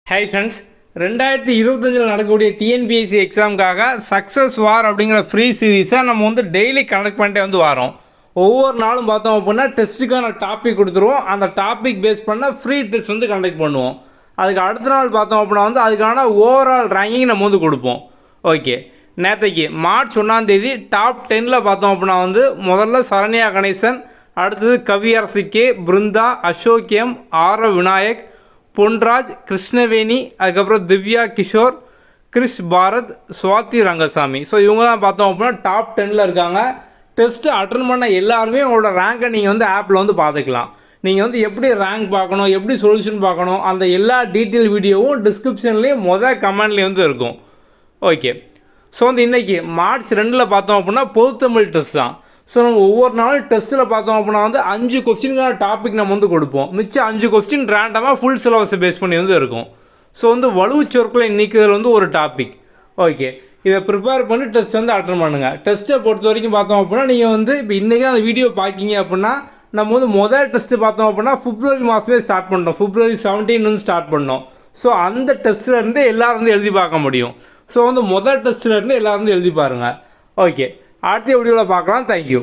Hi friends, 2025 நடக்கக்கூடிய TNPSC எக்ஸாமுக்காக success வார் அப்படிங்கிற free சீரீஸை நம்ம வந்து டெய்லி கனெக்ட் பண்ணிட்டே வந்து வரோம். ஒவ்வொரு நாளும் பார்த்தோம் அப்படின்னா டெஸ்ட்டுக்கான டாபிக் கொடுத்துருவோம். அந்த டாபிக் பேஸ் பண்ண ஃப்ரீ டெஸ்ட் வந்து கண்டக்ட் பண்ணுவோம். அதுக்கு அடுத்த நாள் பார்த்தோம் அப்படின்னா வந்து அதுக்கான ஓவரால் ரேங்கிங் நம்ம வந்து கொடுப்போம். ஓகே, நேற்றைக்கு மார்ச் 1 டாப் 10 பார்த்தோம் அப்படின்னா வந்து முதல்ல சரண்யா கணேசன், அடுத்தது கவியரசி கே, பிருந்தா, அசோக் எம், ஆரவ் விநாயக், பொன்ராஜ், கிருஷ்ணவேணி, அதுக்கப்புறம் திவ்யா கிஷோர், கிறிஷ் பாரத், சுவாதி ரங்கசாமி. ஸோ இவங்க தான் பார்த்தோம் அப்படின்னா டாப் 10 இருக்காங்க. டெஸ்ட்டு அட்டன் பண்ண எல்லாருமே உங்களோட ரேங்கை நீங்கள் வந்து ஆப்பில் வந்து பார்த்துக்கலாம். நீங்கள் வந்து எப்படி ரேங்க் பார்க்கணும், எப்படி சொல்யூஷன் பார்க்கணும், அந்த எல்லா டீட்டெயில் வீடியோவும் டிஸ்கிரிப்ஷன்லேயும் கமெண்ட்லேயும் வந்து இருக்கும். ஓகே, ஸோ வந்து இன்றைக்கி மார்ச் 2 பார்த்தோம் அப்படின்னா பொதுத்தமிழ் டெஸ்ட் தான். ஸோ நம்ம ஒவ்வொரு நாளும் டெஸ்ட்டில் பார்த்தோம் அப்படின்னா வந்து 5 கொஸ்டினுக்கான டாபிக் நம்ம வந்து கொடுப்போம். மிச்சம் 5 கொஸ்டின் ரேண்டமாக ஃபுல் சிலபஸை பேஸ் பண்ணி வந்து இருக்கும். ஸோ வந்து வலுவு சொற்களை நீக்குதல் வந்து ஒரு டாபிக். ஓகே, இதை ப்ரிப்பேர் பண்ணி டெஸ்ட் வந்து அட்டன் பண்ணுங்கள். டெஸ்ட்டை பொறுத்த வரைக்கும் பார்த்தோம் அப்படின்னா நீங்கள் வந்து இப்போ இன்றைக்கி அந்த வீடியோ பார்க்கிங்க அப்படின்னா நம்ம வந்து முதல் டெஸ்ட்டு பார்த்தோம் அப்படின்னா பிப்ரவரி மாதமே ஸ்டார்ட் பண்ணோம். பிப்ரவரி 17 வந்து ஸ்டார்ட் பண்ணோம். ஸோ அந்த டெஸ்ட்லேருந்து எல்லோரும் வந்து எழுதி பார்க்க முடியும். ஸோ வந்து முதல் டெஸ்ட்லேருந்து எல்லோரும் வந்து எழுதி பாருங்கள். ஓகே, அடுத்த வீடியோவில் பார்க்கலாம். தேங்க்யூ.